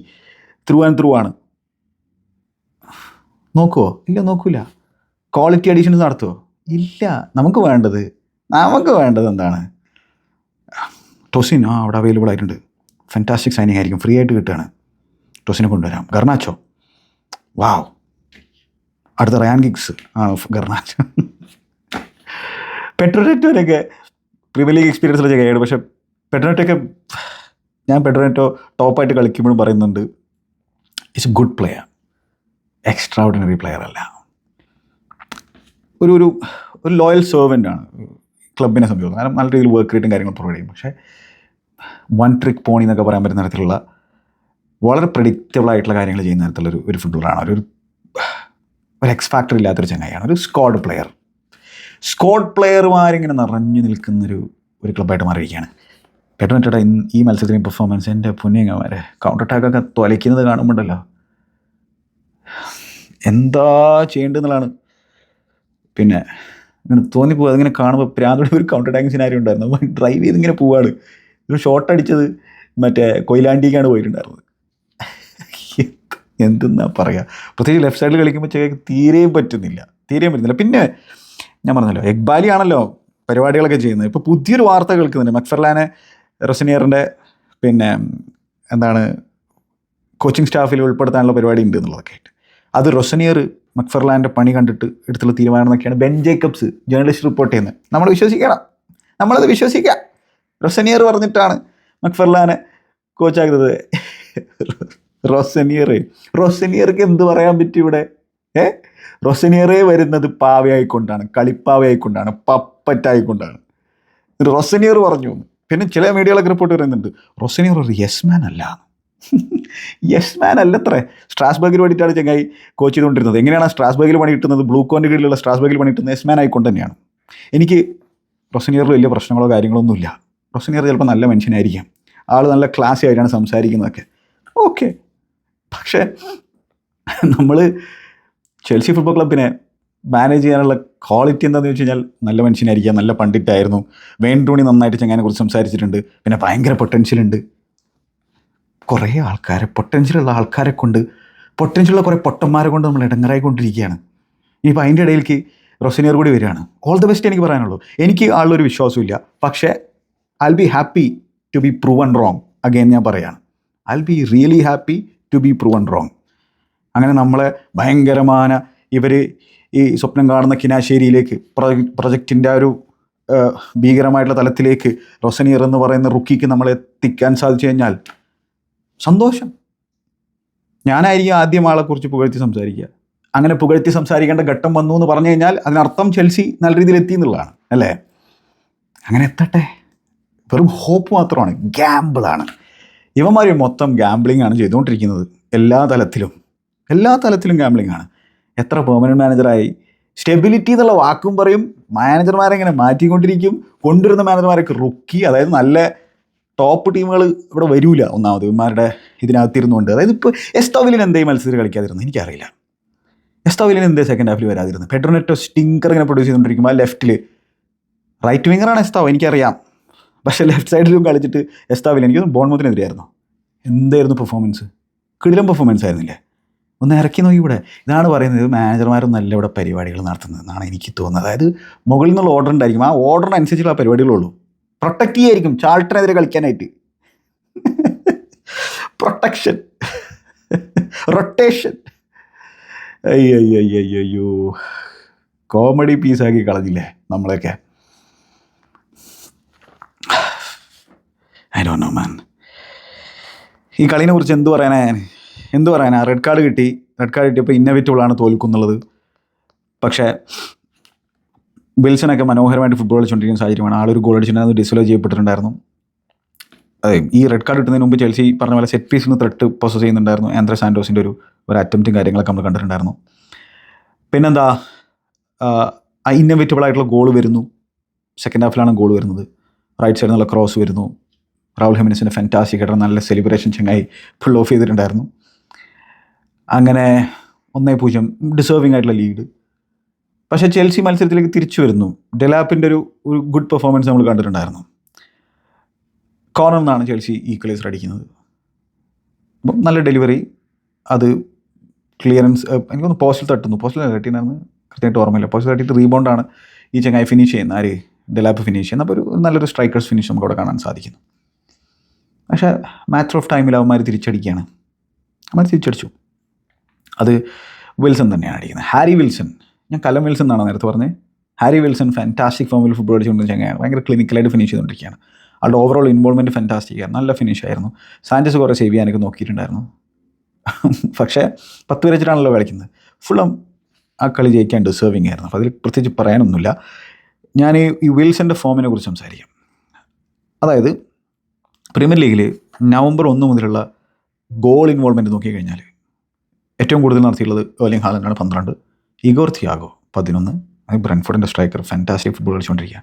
ത്രൂ ആൻഡ് ത്രൂ ആണ്. നോക്കുമോ? ഇല്ല, നോക്കൂല. ക്വാളിറ്റി അഡീഷൻസ് നടത്തുമോ? ഇല്ല. നമുക്ക് വേണ്ടത് എന്താണ്? ടൊസിൻ അവിടെ അവൈലബിൾ ആയിട്ടുണ്ട്, ഫാൻറ്റാസ്റ്റിക് സൈനിങ് ആയിരിക്കും, ഫ്രീ ആയിട്ട് കിട്ടുകയാണ്. ടൊസിനെ കൊണ്ടുവരാം. Garnacho, wow. അടുത്ത റയാൻ ഗിഗ്സ് ഗർനാച്ചോ. പെട്രോനെറ്റോനൊക്കെ പ്രീമിയർ ലീഗ് എക്സ്പീരിയൻസ് ഉള്ള ചകയാണ്. പക്ഷേ പെട്രോനെറ്റോ ടോപ്പായിട്ട് കളിക്കുമ്പോഴും പറയുന്നുണ്ട്, it's a good player, extraordinary player അല്ല. ഒരു ലോയൽ സെർവൻ്റ് ആണ് ക്ലബിനെ സംബന്ധിച്ചത്. കാരണം നല്ല രീതിയിൽ വർക്ക് റേറ്റും കാര്യങ്ങൾ പ്രൊവൈഡ് ചെയ്യും. പക്ഷേ വൺ ട്രിക്ക് പോണി എന്നൊക്കെ പറയാൻ പറ്റുന്ന തരത്തിലുള്ള വളരെ പ്രഡിക്റ്റബിൾ ആയിട്ടുള്ള കാര്യങ്ങൾ ചെയ്യുന്ന തരത്തിലുള്ള ഒരു ഫുട്ബോളാണ്. ഒരു എക്സ് ഫാക്ടർ ഇല്ലാത്തൊരു ചങ്ങായിയാണ്. ഒരു സ്ക്വാഡ് പ്ലെയർമാരിങ്ങനെ നിറഞ്ഞു നിൽക്കുന്നൊരു ക്ലബ്ബായിട്ട് മാറിയിരിക്കുകയാണ് പെട്രോനെറ്റോയുടെ ഈ മത്സരത്തിന് പെർഫോമൻസ്. എൻ്റെ പുണ്യങ്ങന്മാരെ കൗണ്ടർ അറ്റാക്കൊക്കെ തൊലയ്ക്കുന്നത് കാണുമ്പോണ്ടല്ലോ എന്താ ചെയ്യേണ്ടതെന്നുള്ളതാണ് പിന്നെ ഇങ്ങനെ തോന്നിപ്പോകും. അതിങ്ങനെ കാണുമ്പോൾ പ്രാന്തോടെ ഒരു കൗണ്ടർ അറ്റാക്കിങ് സിനാരിയോ ഉണ്ടായിരുന്നു. അപ്പോൾ ഡ്രൈവ് ചെയ്ത് ഇങ്ങനെ പോവാണ്. ഒരു ഷോട്ട് അടിച്ചത് മറ്റേ കൊയിലാണ്ടിക്കാണ് പോയിട്ടുണ്ടായിരുന്നത്. എന്തെന്നാ പറയുക, പ്രത്യേകിച്ച് ലെഫ്റ്റ് സൈഡിൽ കളിക്കുമ്പോൾ ചെറിയ തീരെയും പറ്റുന്നില്ല. പിന്നെ ഞാൻ പറഞ്ഞല്ലോ, എഗ്ബാലി ആണല്ലോ പരിപാടികളൊക്കെ ചെയ്യുന്നത്. ഇപ്പോൾ പുതിയൊരു വാർത്ത കേൾക്കുന്നുണ്ട്, മക്ഫർലാനെ റൊസനിയറിൻ്റെ കോച്ചിങ് സ്റ്റാഫിൽ ഉൾപ്പെടുത്താനുള്ള പരിപാടി ഉണ്ട് എന്നുള്ളതൊക്കെ ആയിട്ട്. അത് റൊസനിയർ മക്ഫർലാൻ്റെ പണി കണ്ടിട്ട് എടുത്തുള്ള തീരുമാനം എന്നൊക്കെയാണ് ബെൻ ജേക്കബ്സ് ജേർണലിസ്റ്റ് റിപ്പോർട്ട് ചെയ്യുന്നത്. നമ്മളത് വിശ്വസിക്കാം. റൊസനിയർ പറഞ്ഞിട്ടാണ് മക്ഫർലാനെ കോച്ചാക്കുന്നത്. റൊസനിയർക്ക് എന്ത് പറയാൻ പറ്റും ഇവിടെ? റൊസനിയറേ വരുന്നത് പാവയായിക്കൊണ്ടാണ്, കളിപ്പാവയായിക്കൊണ്ടാണ്, പപ്പറ്റായിക്കൊണ്ടാണ്. റൊസനിയർ പറഞ്ഞു. പിന്നെ ചില മീഡിയകളൊക്കെ റിപ്പോർട്ട് പറയുന്നുണ്ട് റൊസനിയർ ഒരു യെസ് മാൻ അല്ലത്രേ. സ്ട്രാസ്ബർഗിൽ വേണ്ടിയിട്ടാണ് ചങ്ങായി കോച്ച് ചെയ്തുകൊണ്ടിരുന്നത്. എങ്ങനെയാണ് സ്ട്രാസ്ബർഗിൽ പണി കിട്ടുന്നത്? ബ്ലൂക്കോൻ്റെ കീഴിലുള്ള സ്ട്രാസ്ബർഗിൽ പണി കിട്ടുന്നത് യെസ് മാൻ ആയിക്കൊണ്ട് തന്നെയാണ്. എനിക്ക് റൊസനിയറിൽ വലിയ പ്രശ്നങ്ങളോ കാര്യങ്ങളൊന്നുമില്ല. റൊസനിയർ ചിലപ്പോൾ നല്ല മനുഷ്യനായിരിക്കാം, ആൾ നല്ല ക്ലാസ്സി ആയിട്ടാണ് സംസാരിക്കുന്നതൊക്കെ, ഓക്കെ. പക്ഷേ നമ്മൾ ചെൽസി ഫുട്ബോൾ ക്ലബിനെ മാനേജ് ചെയ്യാനുള്ള ക്വാളിറ്റി എന്താണെന്ന് വെച്ച് കഴിഞ്ഞാൽ നല്ല മനുഷ്യനായിരിക്കുക, നല്ല പണ്ഡിറ്റായിരുന്നു. വെയിൻ റൂണി നന്നായിട്ട് ചങ്ങാനെ കുറിച്ച് സംസാരിച്ചിട്ടുണ്ട്. പിന്നെ ഭയങ്കര പൊട്ടൻഷ്യലുണ്ട്. കുറേ പൊട്ടൻഷ്യലുള്ള ആൾക്കാരെ കൊണ്ട്, പൊട്ടൻഷ്യലുള്ള കുറേ പൊട്ടന്മാരെ കൊണ്ട് നമ്മൾ ഇടങ്ങറായിക്കൊണ്ടിരിക്കുകയാണ്. ഇനിയിപ്പോൾ അതിൻ്റെ ഇടയിലേക്ക് റൊസനിയർ കൂടി വരികയാണ്. ഓൾ ദ ബെസ്റ്റ് എനിക്ക് പറയാനുള്ളൂ. എനിക്ക് ആളിലൊരു വിശ്വാസമില്ല. പക്ഷേ I will be happy to be proven wrong. Again ഞാൻ പറയുകയാണ്, I will be really happy to be proven wrong. അങ്ങനെ നമ്മളെ ഭയങ്കരമായ ഇവർ ഈ സ്വപ്നം കാണുന്ന കിനാശ്ശേരിയിലേക്ക്, പ്രൊജക്റ്റിൻ്റെ ഒരു ഭീകരമായിട്ടുള്ള തലത്തിലേക്ക് റൊസനിയർ എന്ന് പറയുന്ന റുക്കിക്ക് നമ്മളെ എത്തിക്കാൻ സാധിച്ചു കഴിഞ്ഞാൽ സന്തോഷം. ഞാനായിരിക്കും ആദ്യം ആളെക്കുറിച്ച് പുകഴ്ത്തി സംസാരിക്കുക. അങ്ങനെ പുകഴ്ത്തി സംസാരിക്കേണ്ട ഘട്ടം വന്നു എന്ന് പറഞ്ഞു കഴിഞ്ഞാൽ അതിനർത്ഥം ചെൽസി നല്ല രീതിയിൽ എത്തി എന്നുള്ളതാണ്, അല്ലേ? അങ്ങനെ എത്തട്ടെ. വെറും ഹോപ്പ് മാത്രമാണ്, ഗ്യാമ്പിളാണ്. ഇവന്മാർ മൊത്തം ഗ്യാമ്പിളിംഗ് ആണ് ചെയ്തുകൊണ്ടിരിക്കുന്നത്. എല്ലാ തലത്തിലും ഗ്യാമ്പിളിംഗ് ആണ്. എത്ര പെർമനൻറ്റ് മാനേജറായി. സ്റ്റെബിലിറ്റി എന്നുള്ള വാക്കും പറയും. മാനേജർമാരെങ്ങനെ മാറ്റിക്കൊണ്ടിരിക്കും. കൊണ്ടുവരുന്ന മാനേജർമാരൊക്കെ റുക്കി, അതായത് നല്ല ടോപ്പ് ടീമുകൾ ഇവിടെ വരില്ല. ഒന്നാമത് ഇവന്മാരുടെ ഇതിനകത്തിരുന്നുകൊണ്ട്, അതായത് ഇപ്പോൾ എസ്തോവിലിന് എന്തേ മത്സരം കളിക്കാതിരുന്നു എനിക്കറിയില്ല. എസ്തോവിലിന് എന്തേ സെക്കൻഡ് ഹാഫിൽ വരാതിരുന്നു? പെട്രോനെറ്റോ സ്റ്റിങ്കർ ഇങ്ങനെ പ്രൊഡ്യൂസ് ചെയ്തുകൊണ്ടിരിക്കുമ്പോൾ ലെഫ്റ്റിൽ റൈറ്റ് വിങ്ങറാണ് എസ്താവ്, എനിക്കറിയാം. പക്ഷേ ലെഫ്റ്റ് സൈഡിലും കളിച്ചിട്ട് എസ്താവിൽ എനിക്ക് ബോൺമത്തിനെതിരെയായിരുന്നു. എന്തായിരുന്നു പെർഫോമൻസ്? കിടിലം പെർഫോമൻസ് ആയിരുന്നില്ലേ? ഒന്ന് ഇറക്കി നോക്കി ഇവിടെ. ഇതാണ് പറയുന്നത്, മാനേജർമാരൊന്നല്ല ഇവിടെ പരിപാടികൾ നടത്തുന്നതെന്നാണ് എനിക്ക് തോന്നുന്നത്. അതായത് മുകളിൽ നിന്നുള്ള ഓർഡർ ഉണ്ടായിരിക്കും, ആ ഓർഡറിനനുസരിച്ചുള്ള പരിപാടികളുള്ളൂ. പ്രൊട്ടക്റ്റ് ചെയ്യായിരിക്കും ചാൾട്ടനെതിരെ കളിക്കാനായിട്ട്. Protection, rotation. അയ്യോ, കോമഡി പീസാക്കി കളഞ്ഞില്ലേ നമ്മളെയൊക്കെ. I don't know man. ഈ കളീനെ കുറിച്ച് എന്ത് പറയാനാ? റെഡ് കാർഡ് കിട്ടിയപ്പോൾ ഇന്നോവേറ്റബിളാണ് തോൽക്കുന്നുള്ളത്. പക്ഷേ വിൽസണൊക്കെ മനോഹരമായിട്ട് ഫുട്ബോൾ കളിച്ചുകൊണ്ടിരിക്കുന്ന സാഹചര്യമാണ്. ആളൊരു ഗോൾ അടിച്ചിട്ടുണ്ടായിരുന്നു, ഡിസ്വലോ ചെയ്യപ്പെട്ടിട്ടുണ്ടായിരുന്നു. അതെ, ഈ റെഡ് കാർഡ് കിട്ടുന്നതിന് മുമ്പ് ചെൽസി പറഞ്ഞ പോലെ സെറ്റ് പീസിന് ത്രെട്ട് പൊസസ് ചെയ്യുന്നുണ്ടായിരുന്നു. ആന്ത്രേ സാന്റോസിൻ്റെ ഒരു അറ്റംപ്റ്റും കാര്യങ്ങളൊക്കെ നമ്മൾ കണ്ടിട്ടുണ്ടായിരുന്നു. പിന്നെന്താ, ഇന്നോവേറ്റബിൾ ആയിട്ടുള്ള ഗോൾ വരുന്നു. സെക്കൻഡ് ഹാഫിലാണ് ഗോൾ വരുന്നത്. റൈറ്റ് സൈഡിൽ നിന്നുള്ള ക്രോസ് വരുന്നു. റൗൾ ഹിമെനസിൻ്റെ ഫാന്റാസ്റ്റിക് ആയിട്ട് നല്ല സെലിബ്രേഷൻ ചങ്ങായി ഫുൾ ഓഫ് ചെയ്തിട്ടുണ്ടായിരുന്നു. അങ്ങനെ 1-0 ഡിസേർവിംഗ് ആയിട്ടുള്ള ലീഡ്. പക്ഷേ ചെൽസി മത്സരത്തിലേക്ക് തിരിച്ചു വരുന്നു. ഡെലാപ്പിൻ്റെ ഒരു ഗുഡ് പെർഫോമൻസ് നമ്മൾ കണ്ടിട്ടുണ്ടായിരുന്നു. കോർണറിൽ നിന്നാണ് ചെൽസി ഈക്വലൈസർ അടിക്കുന്നത്. അപ്പം നല്ല ഡെലിവറി, അത് ക്ലിയറൻസ്, എനിക്കൊന്ന് പോസ്റ്റിൽ തട്ടിയിട്ടുണ്ടായിരുന്നു, കൃത്യമായിട്ട് ഓർമ്മയില്ല. പോസ്റ്റിൽ തട്ടിയിട്ട് റീബൗണ്ടാണ് ഈ ചങ്ങായി ഫിനിഷ് ചെയ്യുന്നത്. ആര്? ഡെലാപ്പ് ഫിനിഷ് ചെയ്യുന്നത്. അപ്പോൾ ഒരു നല്ലൊരു സ്ട്രൈക്കേഴ്സ് ഫിനിഷ് നമുക്ക് അവിടെ കാണാൻ സാധിക്കുന്നു. പക്ഷേ മാറ്റർ ഓഫ് ടൈമിൽ അവന്മാർ തിരിച്ചടിക്കുകയാണ്. അവന്മാർ തിരിച്ചടിച്ചു. അത് വിൽസൺ തന്നെയാണ് അടിക്കുന്നത്. ഹാരി വിൽസൺ, ഞാൻ കലം വിൽസൺ എന്നാണ് നേരത്തെ പറഞ്ഞത്. ഹാരി വിൽസൺ ഫാന്റാസ്റ്റിക് ഫോമിൽ ഫുട്ബോൾ അടിച്ചുകൊണ്ടിരുന്ന ചങ്ങായാണ്. ഭയങ്കര ക്ലിനിക്കലായിട്ട് ഫിനിഷ് ചെയ്തുകൊണ്ടിരിക്കുകയാണ്. ആളുടെ ഓവറോൾ ഇൻവോൾവ്മെൻറ്റ് ഫാന്റാസ്റ്റിക് ആണ്. നല്ല ഫിനിഷ് ആയിരുന്നു. സാഞ്ചസ് കുറേ സേവ് ചെയ്യാനൊക്കെ നോക്കിയിട്ടുണ്ടായിരുന്നു. പക്ഷേ 10 പേര് വെച്ചിട്ടാണല്ലോ കളിക്കുന്നത്. ഫുള്ളും ആ കളി ജയിക്കാൻ ഡിസേർവിംഗ് ആയിരുന്നു. അപ്പോൾ അതിൽ പ്രത്യേകിച്ച് പറയാനൊന്നുമില്ല. ഞാൻ ഈ വിൽസൻ്റെ ഫോമിനെ കുറിച്ച് സംസാരിക്കാം. അതായത് പ്രീമിയർ ലീഗിൽ നവംബർ 1 മുതലുള്ള ഗോൾ ഇൻവോൾവ്മെൻറ്റ് നോക്കിക്കഴിഞ്ഞാൽ ഏറ്റവും കൂടുതൽ നടത്തിയിട്ടുള്ളത് ഏർലിംഗ് ഹാലൻഡാണ് 12, ഇഗോർ തിയാഗോ 11, ബ്രെൻഫോർഡിൻ്റെ സ്ട്രൈക്കർ ഫാന്റാസ്റ്റിക് ഫുട്ബോൾ കളിച്ചുകൊണ്ടിരിക്കുക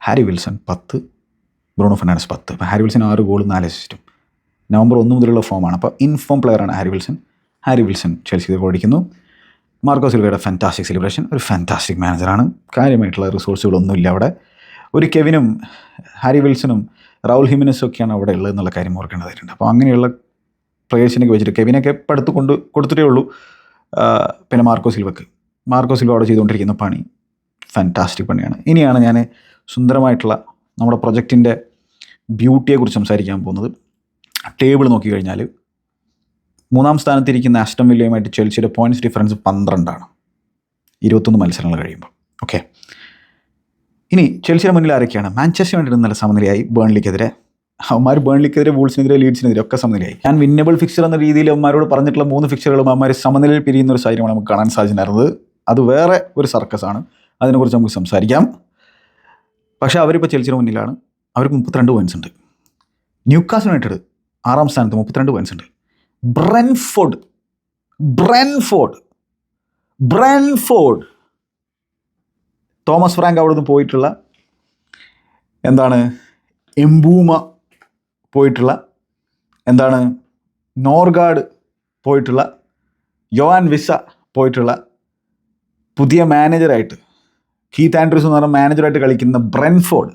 ഹാരി വിൽസൺ 10, ബ്രൂണോ ഫെർണാണ്ടസ് 10. അപ്പോൾ ഹാരി വിൽസൺ 6 ഗോളും 4 അസിസ്റ്റും. നവംബർ 1 മുതലുള്ള ഫോമാണ്. അപ്പോൾ ഇൻഫോം പ്ലെയറാണ് Harry Wilson. Harry Wilson Chelsea goal അടിക്കുന്നു. മാർക്കോ സിൽവയുടെ ഫാന്റാസ്റ്റിക് സെലിബ്രേഷൻ. ഒരു ഫാന്റാസ്റ്റിക് മാനേജറാണ്. കാര്യമായിട്ടുള്ള റിസോഴ്സുകളൊന്നുമില്ല അവിടെ. ഒരു കെവിനും ഹാരി വിൽസണും റൗൾ ഹിമെനസും ഒക്കെയാണ് അവിടെ ഉള്ളത് എന്നുള്ള കാര്യം ഓർക്കേണ്ടതായിട്ടുണ്ട്. അപ്പോൾ അങ്ങനെയുള്ള പ്ലേയേഴ്സിനൊക്കെ വെച്ചിട്ട് കെവിനൊക്കെ ഇപ്പോൾ അടുത്ത് കൊടുത്തിട്ടേ ഉള്ളൂ. പിന്നെ മാർക്കോ സിൽവ അവിടെ ചെയ്തുകൊണ്ടിരിക്കുന്ന പണി ഫാന്റാസ്റ്റിക് പണിയാണ്. ഇനിയാണ് ഞാൻ സുന്ദരമായിട്ടുള്ള നമ്മുടെ പ്രൊജക്റ്റിൻ്റെ ബ്യൂട്ടിയെക്കുറിച്ച് സംസാരിക്കാൻ പോകുന്നത്. ടേബിൾ നോക്കിക്കഴിഞ്ഞാൽ 3-ാം സ്ഥാനത്തിരിക്കുന്ന ആസ്റ്റൺ വില്ലയുമായിട്ട് ചെൽസിയുടെ പോയിൻറ്റ്സ് ഡിഫറൻസ് 12 21 മത്സരങ്ങൾ കഴിയുമ്പോൾ. ഓക്കെ, ഇനി ചെൽസിയുടെ മുന്നിൽ ആരൊക്കെയാണ്? മാഞ്ചസ്റ്റർ യുണൈറ്റഡ് നല്ല സമനിലയായി ബേൺലിക്കെതിരെ. അവന്മാർ ബേൺലിക്കെതിരെ, വൂൾസിനെതിരെ, ലീഡ്സിനെതിരെ ഒക്കെ സമനിലയായി. ഞാൻ വിന്നബിൾ ഫിക്സർ എന്ന രീതിയിൽ അവന്മാരോട് പറഞ്ഞിട്ടുള്ള 3 ഫിക്സറുകളും അവന്മാർ സമനിലയിൽ പിരിയുന്ന ഒരു സാഹചര്യമാണ് നമുക്ക് കാണാൻ സാധിച്ചിട്ടുണ്ടായിരുന്നത്. അത് വേറെ ഒരു സർക്കസാണ്, അതിനെക്കുറിച്ച് നമുക്ക് സംസാരിക്കാം. പക്ഷേ അവരിപ്പോൾ ചെൽസിയുടെ മുന്നിലാണ്. അവർക്ക് 32 പോയിൻറ്റ്സ് ഉണ്ട്. ന്യൂക്കാസിൽ യുണൈറ്റഡ് 6-ാം സ്ഥാനത്ത് 32 പോയിൻറ്റ്സ് ഉണ്ട്. ബ്രെൻഫോർഡ് തോമസ് ഫ്രാങ്ക് അവിടെ നിന്ന് പോയിട്ടുള്ള, എംബൂമ പോയിട്ടുള്ള, നോർഗാർഡ് പോയിട്ടുള്ള, യോവാൻ വിസ പോയിട്ടുള്ള, പുതിയ മാനേജറായിട്ട് കീത്ത് ആൻഡ്രൂസ് എന്ന് പറഞ്ഞ മാനേജറായിട്ട് കളിക്കുന്ന ബ്രെൻഫോർഡ്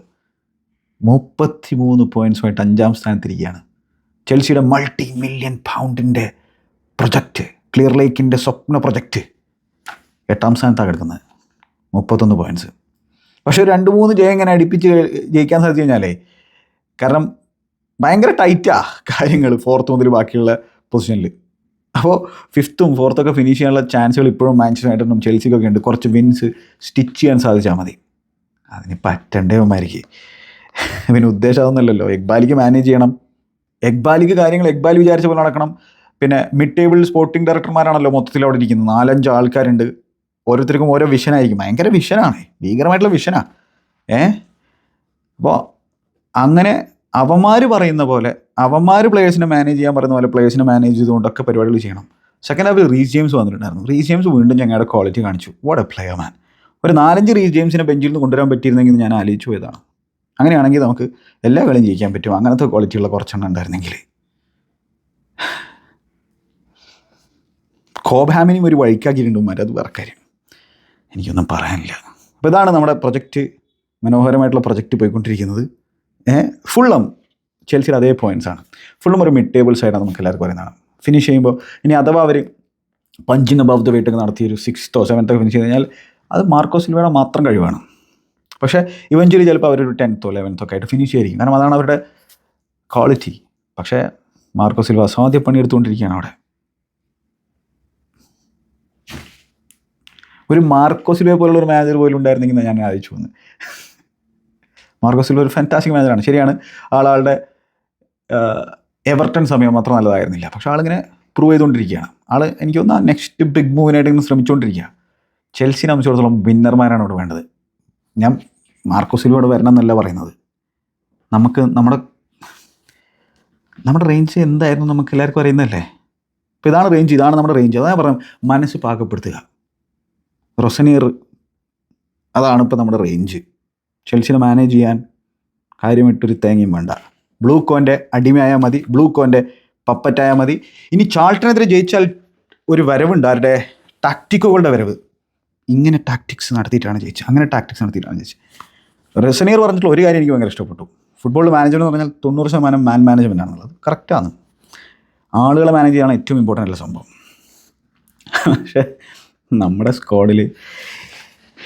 33 പോയിൻറ്റ്സുമായിട്ട് 5-ാം സ്ഥാനത്തിരിക്കുകയാണ്. ചെൽസിയുടെ £multi-million പ്രൊജക്റ്റ്, ക്ലിയർ ലേക്കിൻ്റെ സ്വപ്ന പ്രൊജക്റ്റ് 8-ാം സ്ഥാനത്താണ് കിടക്കുന്നത്, 31 പോയിൻറ്റ്സ്. പക്ഷേ 2-3 ജയം ഇങ്ങനെ അടുപ്പിച്ച് ജയിക്കാൻ സാധിച്ചു കഴിഞ്ഞാലേ, കാരണം ഭയങ്കര ടൈറ്റാണ് കാര്യങ്ങൾ 4th മുതൽ ബാക്കിയുള്ള പൊസിഷനിൽ. അപ്പോൾ 5th-ഉം 4th-ഒക്കെ ഫിനിഷ് ചെയ്യാനുള്ള ചാൻസുകൾ ഇപ്പോഴും മാഞ്ചസ്റ്റർ യുണൈറ്റഡിനും ചെൽസിക്കൊക്കെ ഉണ്ട്. കുറച്ച് വിൻസ് സ്റ്റിച്ച് ചെയ്യാൻ സാധിച്ചാൽ മതി. അതിന് പറ്റണ്ടേവന്മാർക്ക്. പിന്നെ ഉദ്ദേശം അതൊന്നുമല്ലല്ലോ. എക്ബാലിക്ക് മാനേജ് ചെയ്യണം. എക്ബാലിക്ക് കാര്യങ്ങൾ എക്ബാലി വിചാരിച്ച പോലെ നടക്കണം. പിന്നെ മിഡ് ടേബിൾ സ്പോർട്ടിംഗ് ഡയറക്ടർമാരാണല്ലോ മൊത്തത്തിൽ അവിടെ ഇരിക്കുന്നത്. 4-5 ആൾക്കാരുണ്ട്. ഓരോരുത്തർക്കും ഓരോ വിഷനായിരിക്കും. ഭയങ്കര വിഷനാണ്, ഭീകരമായിട്ടുള്ള വിഷനാണ്. അപ്പോൾ അങ്ങനെ അവന്മാർ പറയുന്ന പോലെ, അവന്മാർ പ്ലേയേഴ്സിനെ മാനേജ് ചെയ്യാൻ പറയുന്ന പോലെ പ്ലേയേഴ്സിനെ മാനേജ് ചെയ്തുകൊണ്ടൊക്കെ പരിപാടികൾ ചെയ്യണം. സെക്കൻഡ് ഹാഫിൽ റീസ് ജെയിംസ് വന്നിട്ടുണ്ടായിരുന്നു. റീസ് ജെയിംസ് വീണ്ടും ഞങ്ങളുടെ ക്വാളിറ്റി കാണിച്ചു. വാട്ട് എ പ്ലെയർ മാൻ. ഒരു 4-5 റീസ് ജെയിംസിനെ ബെഞ്ചിൽ നിന്ന് കൊണ്ടുവരാൻ പറ്റിയിരുന്നെങ്കിൽ ഞാൻ ആലോചിച്ചു പോയതാണ്. അങ്ങനെയാണെങ്കിൽ നമുക്ക് എല്ലാ കളിയും ജയിക്കാൻ പറ്റും. അങ്ങനത്തെ ക്വാളിറ്റിയുള്ള കുറച്ചെണ്ണം ഉണ്ടായിരുന്നെങ്കിൽ. കോബ്ഹാമിനെയും ഒരു വഴിക്കാക്കിയിട്ടുണ്ടാകും. അത് വേറെ കാര്യം, എനിക്കൊന്നും പറയാനില്ല. അപ്പോൾ ഇതാണ് നമ്മുടെ പ്രൊജക്റ്റ്, മനോഹരമായിട്ടുള്ള പ്രൊജക്റ്റ് പോയിക്കൊണ്ടിരിക്കുന്നത്. ഫുള്ളും ചെൽസിയുടെ അതേ പോയിൻറ്റ്സാണ്. ഫുള്ളും ഒരു മിഡ് ടേബിൾ സൈഡാണ് നമുക്ക് എല്ലാവർക്കും പറയുന്നതാണ്. ഫിനിഷ് ചെയ്യുമ്പോൾ ഇനി അഥവാ അവർ പഞ്ചിങ് അബവ് ദ വെയിറ്റ് ഒക്കെ നടത്തി ഒരു 6th or 7th ഫിനിഷ് ചെയ്ത് കഴിഞ്ഞാൽ അത് മാർക്കോ സിൽവയുടെ മാത്രം കഴിവാണ്. പക്ഷേ ഇവഞ്ച്വലി ചിലപ്പോൾ അവരൊരു 10th or 11th ഒക്കെ ആയിട്ട് ഫിനിഷ് ചെയ്തിരിക്കും. കാരണം അതാണ് അവരുടെ ക്വാളിറ്റി. പക്ഷേ മാർക്കോ സിൽവ അസാധ്യ പണിയെടുത്തുകൊണ്ടിരിക്കുകയാണ് അവിടെ. ഒരു മാർക്കോ സിൽവയെ പോലുള്ള ഒരു മാനേജർ പോലും ഉണ്ടായിരുന്നെങ്കിൽ ഞാൻ ആലോചിച്ചു വന്ന്. മാർക്കോ സിൽവ ഒരു ഫാന്റാസ്റ്റിക് മാനേജറാണ്, ശരിയാണ്. ആളുടെ എവർട്ടൺ സമയം അത്ര നല്ലതായിരുന്നില്ല. പക്ഷേ ആളിങ്ങനെ പ്രൂവ് ചെയ്തുകൊണ്ടിരിക്കുകയാണ്. എനിക്ക് തോന്നുന്നു നെക്സ്റ്റ് ബിഗ് മൂവിനായിട്ട് ഇങ്ങനെ ശ്രമിച്ചുകൊണ്ടിരിക്കുക. ചെൽസിനെ സംബന്ധിച്ചിടത്തോളം വിന്നർമാരാണ് ഇവിടെ വേണ്ടത്. ഞാൻ മാർക്കോ സിൽവയോട് വരണം എന്നല്ല പറയുന്നത്. നമുക്ക് നമ്മുടെ റേഞ്ച് എന്തായിരുന്നു നമുക്ക് എല്ലാവർക്കും അറിയുന്നതല്ലേ. അപ്പോൾ ഇതാണ് റേഞ്ച്, ഇതാണ് നമ്മുടെ റേഞ്ച്. അതാണ് ഞാൻ പറഞ്ഞു, മനസ്സ് പാകപ്പെടുത്തുക. റൊസനീർ, അതാണ് ഇപ്പോൾ നമ്മുടെ റേഞ്ച്. ചെൽസിനെ മാനേജ് ചെയ്യാൻ കാര്യമായിട്ടൊരു തേങ്ങയും വേണ്ട. ബ്ലൂ കോൻ്റെ അടിമയായാൽ മതി, ബ്ലൂ കോൻ്റെ പപ്പറ്റായാൽ മതി. ഇനി ചാൾട്ടനെതിരെ ജയിച്ചാൽ ഒരു വരവുണ്ട്, ആരുടെ ടാക്ടിക്കുകളുടെ വരവ്. ഇങ്ങനെ ടാക്ടിക്സ് നടത്തിയിട്ടാണ് ജയിച്ചത്, അങ്ങനെ ടാക്ടിക്സ് നടത്തിയിട്ടാണ് ജയിച്ചത്. റെസനീർ പറഞ്ഞിട്ടുള്ള ഒരു കാര്യം എനിക്ക് ഭയങ്കര ഇഷ്ടപ്പെട്ടു. ഫുട്ബോൾ മാനേജ്മെൻറ്റ് എന്ന് പറഞ്ഞാൽ 90% മാൻ മാനേജ്മെൻ്റ് ആണെന്നുള്ളത് കറക്റ്റാണ്. ആളുകളെ മാനേജ് ചെയ്യാണ് ഏറ്റവും ഇമ്പോർട്ടൻ്റ് ആയിട്ടുള്ള സംഭവം. പക്ഷേ നമ്മുടെ സ്ക്വാഡിൽ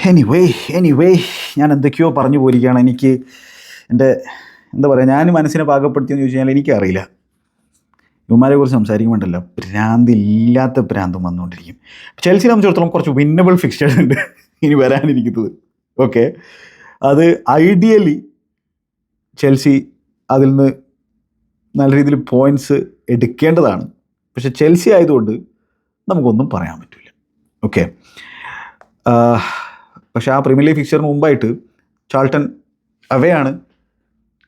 എനിവേ ഞാൻ എന്തൊക്കെയോ പറഞ്ഞു പോയിരിക്കുകയാണ്. എനിക്ക് എൻ്റെ എന്താ പറയുക, ഞാൻ മനസ്സിനെ പാകപ്പെടുത്തിയെന്ന് ചോദിച്ചു കഴിഞ്ഞാൽ എനിക്കറിയില്ല. ഇവന്മാരെ കുറിച്ച് സംസാരിക്കുമ്പോണ്ടല്ലോ ഭ്രാന്തില്ലാത്ത ഭ്രാന്തും വന്നുകൊണ്ടിരിക്കും. ചെൽസിയെ സംബന്ധിച്ചിടത്തോളം കുറച്ച് വിന്നബിൾ ഫിക്സ്ചേഴ്സ് ഉണ്ട് ഇനി വരാനിരിക്കുന്നത്. ഓക്കെ, അത് ഐഡിയലി ചെൽസി അതിൽ നിന്ന് നല്ല രീതിയിൽ പോയിൻറ്റ്സ് എടുക്കേണ്ടതാണ്. പക്ഷെ ചെൽസി ആയതുകൊണ്ട് നമുക്കൊന്നും പറയാൻ പറ്റില്ല. ഓക്കെ, പക്ഷേ ആ പ്രീമിയർ ലീഗ് ഫിക്സ്ചറിന് മുമ്പായിട്ട് ചാൾട്ടൺ അവേ ആണ്.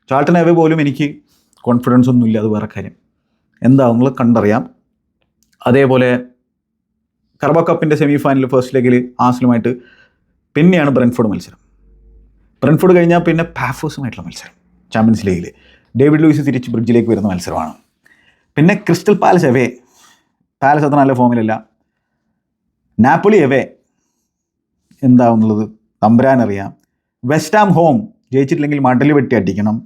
ചാൾട്ടൺ അവേ പോലും എനിക്ക് കോൺഫിഡൻസ് ഒന്നും ഇല്ല, അത് വേറെ കാര്യം. എന്താണെന്നുള്ളത് കണ്ടറിയാം. അതേപോലെ കർബോ കപ്പിൻ്റെ സെമി ഫൈനൽ ഫസ്റ്റ് ലെഗിൽ ആഴ്സണലുമായിട്ട് പിന്നെയാണ് ബ്രെൻഫോർഡ് മത്സരം. ബ്രെൻഫോർഡ് കഴിഞ്ഞാൽ പിന്നെ പാഫേഴ്സുമായിട്ടുള്ള മത്സരം ചാമ്പ്യൻസ് ലീഗിൽ. ഡേവിഡ് ലൂയിസ് തിരിച്ച് ബ്രിഡ്ജിലേക്ക് വരുന്ന മത്സരമാണ്. പിന്നെ ക്രിസ്റ്റൽ പാലസ് എവേ, പാലസ് അത്ര നല്ല ഫോമിലല്ല. നാപ്പോളി എവേ, എന്താവുന്നുള്ളത് തമ്പുരാനറിയാം. വെസ്റ്റ് ഹാം ഹോം, ജയിച്ചിട്ടില്ലെങ്കിൽ മടൽ വെട്ടി അടിക്കണം.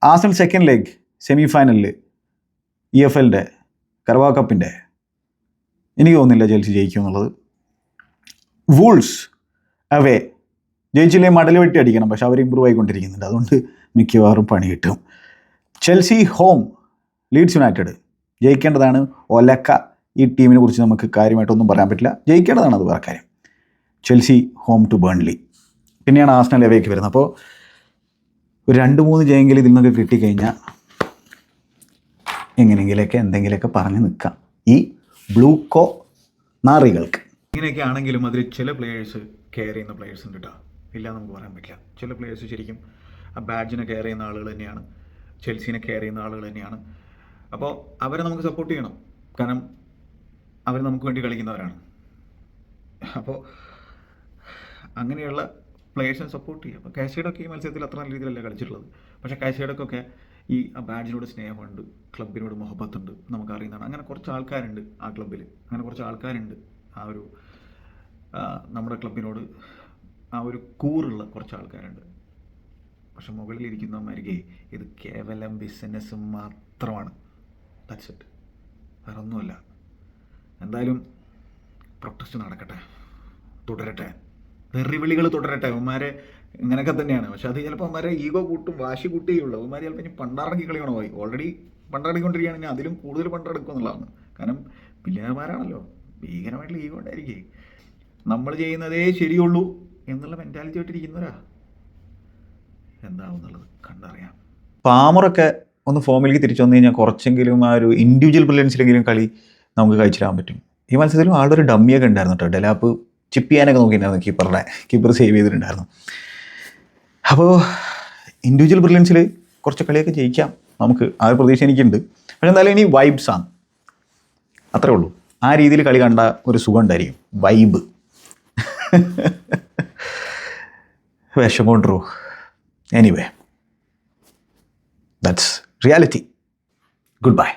ആഴ്സണൽ സെക്കൻഡ് ലെഗ് സെമി ഫൈനലിൽ EFLൻ്റെ കർബോ കപ്പിൻ്റെ, എനിക്ക് തോന്നുന്നില്ല ചെൽസി ജയിക്കും എന്നുള്ളത്. വൂൾസ് അവേ, ജയിച്ചില്ലെങ്കിൽ മടൽ വെട്ടി അടിക്കണം. പക്ഷെ അവർ ഇമ്പ്രൂവ് ആയിക്കൊണ്ടിരിക്കുന്നുണ്ട്, അതുകൊണ്ട് മിക്കവാറും പണി കിട്ടും. ചെൽസി ഹോം ലീഡ്സ് യുണൈറ്റഡ്, ജയിക്കേണ്ടതാണ്. ഒലക്ക ഈ ടീമിനെ കുറിച്ച് നമുക്ക് കാര്യമായിട്ടൊന്നും പറയാൻ പറ്റില്ല, ജയിക്കേണ്ടതാണ്, അത് വേറെ കാര്യം. ചെൽസി ഹോം ടു ബേൺലി, പിന്നെയാണ് ആഴ്സണൽ എവേക്ക് വരുന്നത്. അപ്പോൾ ഒരു 2-3 ജയമെങ്കിലും ഇതിൽ നിന്നൊക്കെ കിട്ടിക്കഴിഞ്ഞാൽ എങ്ങനെയെങ്കിലൊക്കെ എന്തെങ്കിലുമൊക്കെ പറഞ്ഞ് നിൽക്കാം ഈ ബ്ലൂക്കോ നാറികൾക്ക്. ഇങ്ങനെയൊക്കെ ആണെങ്കിലും അതിൽ ചില പ്ലേയേഴ്സ് കെയർ ചെയ്യുന്ന പ്ലേയേഴ്സ് ഉണ്ട് കേട്ടോ, ഇല്ല നമുക്ക് പറയാൻ പറ്റില്ല. ചില പ്ലേയേഴ്സ് ശരിക്കും ആ ബാഡ്ജിനെ കെയർ ചെയ്യുന്ന ആളുകൾ തന്നെയാണ്, ചെൽസിനെ കെയർ ചെയ്യുന്ന ആളുകൾ തന്നെയാണ്. അപ്പോൾ അവരെ നമുക്ക് സപ്പോർട്ട് ചെയ്യണം, കാരണം അവർ നമുക്ക് വേണ്ടി കളിക്കുന്നവരാണ്. അപ്പോൾ അങ്ങനെയുള്ള പ്ലേയേഴ്സിനെ സപ്പോർട്ട് ചെയ്യുക. അപ്പോൾ കാസൈഡൊക്കെ ഈ മത്സരത്തിൽ അത്ര നല്ല രീതിയിലല്ല കളിച്ചിട്ടുള്ളത്. പക്ഷേ കാസൈഡൊക്കെ ഈ ബാഡ്ജിനോട് സ്നേഹമുണ്ട്, ക്ലബിനോട് മുഹബത്തുണ്ട്, നമുക്കറിയുന്നതാണ്. അങ്ങനെ കുറച്ച് ആൾക്കാരുണ്ട് ആ ക്ലബ്ബിൽ, അങ്ങനെ കുറച്ച് ആൾക്കാരുണ്ട് ആ ഒരു നമ്മുടെ ക്ലബിനോട് ആ ഒരു കൂറുള്ള കുറച്ച് ആൾക്കാരുണ്ട്. പക്ഷെ മുകളിലിരിക്കുന്നവന്മാർക്ക് ഇത് കേവലം ബിസിനസ് മാത്രമാണ്. ദാറ്റ്സ് ഇറ്റ്, വേറെ ഒന്നുമല്ല. എന്തായാലും പ്രൊട്ടസ്റ്റ് നടക്കട്ടെ, തുടരട്ടെ, തെറിവിളികൾ തുടരട്ടെ. അവന്മാരെ ഇങ്ങനെയൊക്കെ തന്നെയാണ്. പക്ഷെ അത് ചിലപ്പോൾ അവന്മാരെ ഈഗോ കൂട്ടും, വാശി കൂട്ടുകയുള്ളൂ. അവന്മാർ ചിലപ്പോൾ ഇനി പണ്ടാറക്കി കളിക്കണോ, പോയി ഓൾറെഡി പണ്ടാടിക്കൊണ്ടിരിക്കുകയാണെങ്കിൽ അതിലും കൂടുതൽ പണ്ടെടുക്കും എന്നുള്ളതാണ്. കാരണം പിള്ളേർമാരാണല്ലോ, ഭീകരമായിട്ടുള്ള ഈഗോ ഉണ്ടായിരിക്കേ. നമ്മൾ ചെയ്യുന്നതേ ശരിയുള്ളൂ എന്നുള്ള മെൻറ്റാലിറ്റി ആയിട്ടിരിക്കുന്നവരാ. എന്താവുന്നുള്ളത് കണ്ടറിയാം. പാമറൊക്കെ ഒന്ന് ഫോമിലേക്ക് തിരിച്ചു വന്നു കഴിഞ്ഞാൽ കുറച്ചെങ്കിലും ആ ഒരു ഇൻഡിവിജ്വൽ ബ്രില്യൻസിലെങ്കിലും കളി നമുക്ക് കഴിച്ചിടാൻ പറ്റും. ഈ മത്സരത്തിലും ആളുടെ ഒരു ഡമ്മിയൊക്കെ ഉണ്ടായിരുന്നു കേട്ടോ. ഡെലാപ്പ് ചിപ്പ് ചെയ്യാനൊക്കെ നോക്കിയിട്ടുണ്ടായിരുന്നു, കീപ്പർ സേവ് ചെയ്തിട്ടുണ്ടായിരുന്നു. അപ്പോൾ ഇൻഡിവിജ്വൽ ബ്രില്യൻസിൽ കുറച്ച് കളിയൊക്കെ ജയിക്കാം നമുക്ക്, ആ ഒരു പ്രതീക്ഷ എനിക്കുണ്ട്. പക്ഷെ എന്തായാലും ഇനി വൈബ്സാണ്, അത്രേ ഉള്ളൂ. ആ രീതിയിൽ കളി കണ്ട ഒരു സുഖം ഉണ്ടായിരിക്കും, വൈബ്. വിഷമമുണ്ടോ? Anyway, that's reality. Good bye.